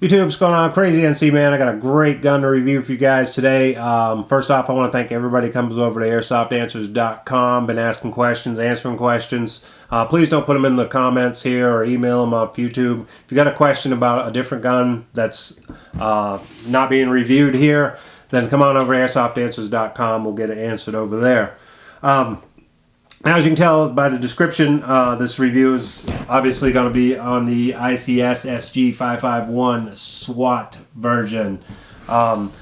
YouTube, what's going on? Crazyncman. I got a great gun to review for you guys today. First off, I want to thank everybody who comes over to AirsoftAnswers.com. Been asking questions, answering questions. Please don't put them in the comments here or email them off YouTube. If you got a question about a different gun that's not being reviewed here, then come on over to AirsoftAnswers.com. We'll get it answered over there. Now, as you can tell by the description, this review is obviously going to be on the ICS SG551 SWAT version.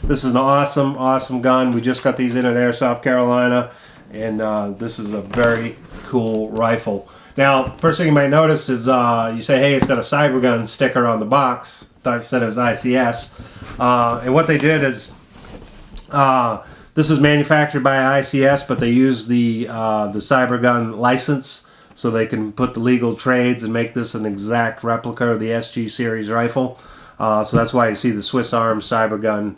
This is an awesome gun. We just got these in at Airsoft, Carolina, and this is a very cool rifle. Now, first thing you might notice is you say, hey, it's got a Cybergun sticker on the box. Thought you said it was ICS. And what they did is... this is manufactured by ICS, but they use the Cybergun license so they can put the legal trades and make this an exact replica of the SG series rifle. So that's why you see the Swiss Arms Cybergun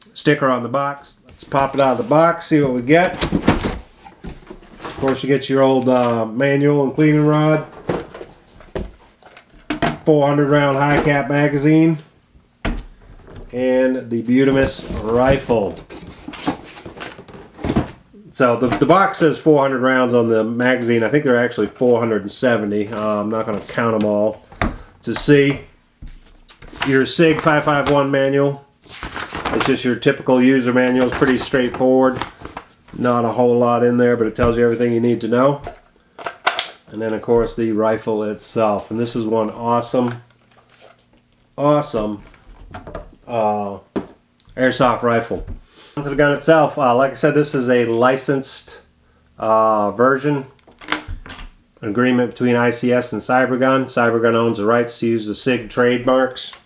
sticker on the box. Let's pop it out of the box, see what we get. Of course, you get your old manual and cleaning rod, 400 round high cap magazine, and the Butamus rifle. So the box says 400 rounds on the magazine. I think they're actually 470. I'm not going to count them all to see. Your Sig 551 manual. It's just your typical user manual. It's pretty straightforward. Not a whole lot in there, but it tells you everything you need to know. And then, of course, the rifle itself. And this is one awesome airsoft rifle. To the gun itself, like I said, this is a licensed version. An agreement between ICS and Cybergun. Cybergun owns the rights to use the Sig trademarks.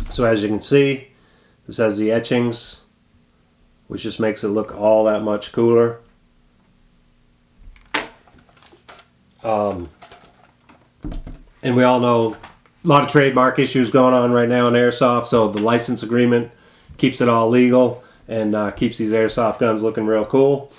So as you can see, this has the etchings, which just makes it look all that much cooler. And we all know a lot of trademark issues going on right now in Airsoft, so the license agreement keeps it all legal and keeps these airsoft guns looking real cool.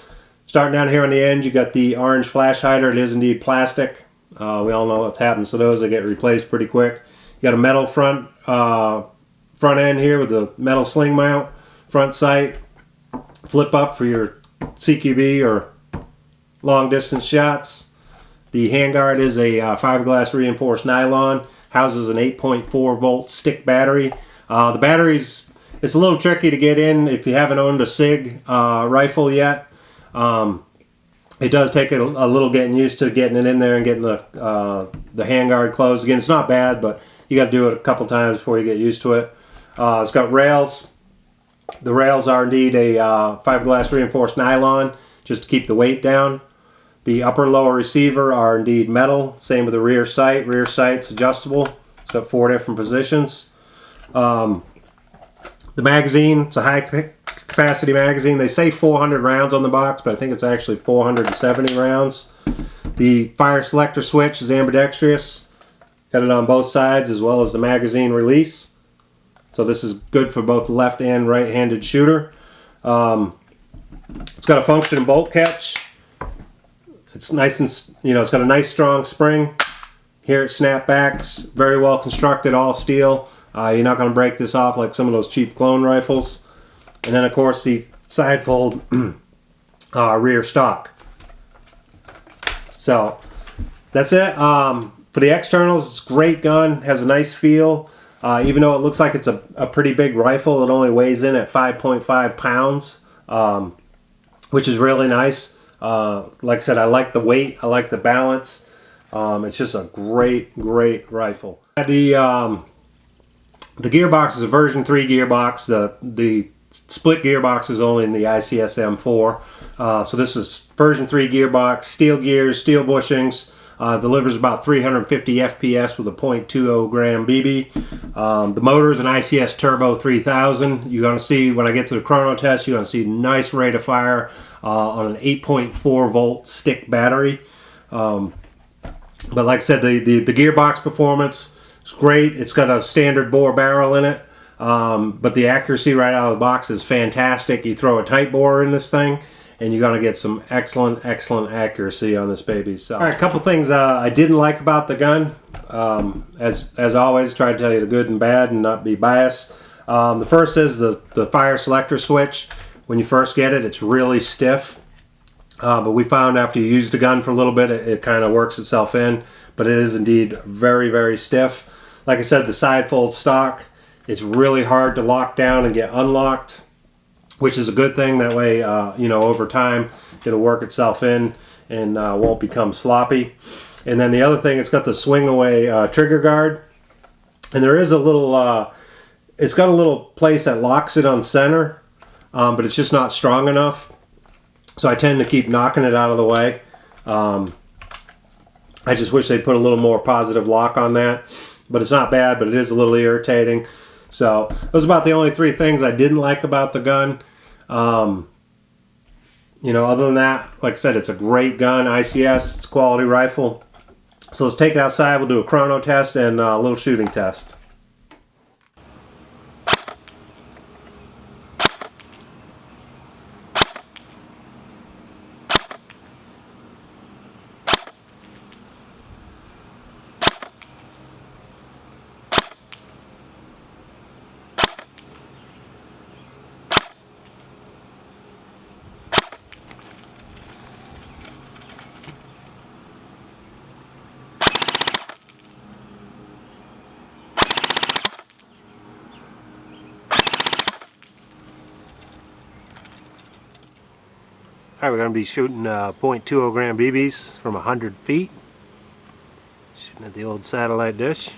Starting down here on the end, you got the orange flash hider. It is indeed plastic. We all know what happens to those. They get replaced pretty quick. You got a metal front end here with the metal sling mount, front sight, flip up for your CQB or long distance shots. The handguard is a fiberglass reinforced nylon. Houses an 8.4 volt stick battery. The battery's it's a little tricky to get in if you haven't owned a Sig rifle yet. It does take a little getting used to getting it in there and getting the handguard closed. Again, it's not bad, but you got to do it a couple times before you get used to it. It's got rails. The rails are indeed a fiberglass reinforced nylon just to keep the weight down. The upper and lower receiver are indeed metal. Same with the rear sight. Rear sight's adjustable. It's got 4 different positions. The magazine, it's a high capacity magazine. They say 400 rounds on the box, but I think it's actually 470 rounds. The fire selector switch is ambidextrous. Got it on both sides as well as the magazine release. So this is good for both the left and right-handed shooter. It's got a function bolt catch. It's nice and, it's got a nice strong spring. Here it snapbacks, very well constructed, all steel. You're not going to break this off like some of those cheap clone rifles. And then, of course, the side fold rear stock. So that's it. For the externals, it's a great gun. Has a nice feel. Even though it looks like it's a pretty big rifle, it only weighs in at 5.5 pounds, which is really nice. Like I said, I like the weight. I like the balance. It's just a great rifle. The gearbox is a version 3 gearbox. The split gearbox is only in the ICS M4. So this is version 3 gearbox, steel gears, steel bushings. Delivers about 350 FPS with a .20 gram BB. The motor is an ICS Turbo 3000. You're going to see, when I get to the Chrono Test, you're going to see nice rate of fire on an 8.4 volt stick battery. But like I said, the gearbox performance is great. It's got a standard bore barrel in it. But the accuracy right out of the box is fantastic. You throw a tight bore in this thing, and you're going to get some excellent accuracy on this baby. So, all right, a couple things I didn't like about the gun. As always, try to tell you the good and bad and not be biased. The first is the fire selector switch. When you first get it, it's really stiff. But we found after you use the gun for a little bit, it kind of works itself in. But it is indeed very, very stiff. Like I said, the side fold stock, it's really hard to lock down and get unlocked, which is a good thing. That way, over time, it'll work itself in and won't become sloppy. And then the other thing, it's got the swing away trigger guard. And there is a little, it's got a little place that locks it on center, but it's just not strong enough. So I tend to keep knocking it out of the way. I just wish they'd put a little more positive lock on that. But it's not bad, but it is a little irritating. So those are about the only three things I didn't like about the gun. Other than that, like I said, it's a great gun. ICS, it's a quality rifle. So let's take it outside. We'll do a chrono test and a little shooting test. Alright, we're going to be shooting .20 gram BBs from 100 feet. Shooting at the old satellite dish.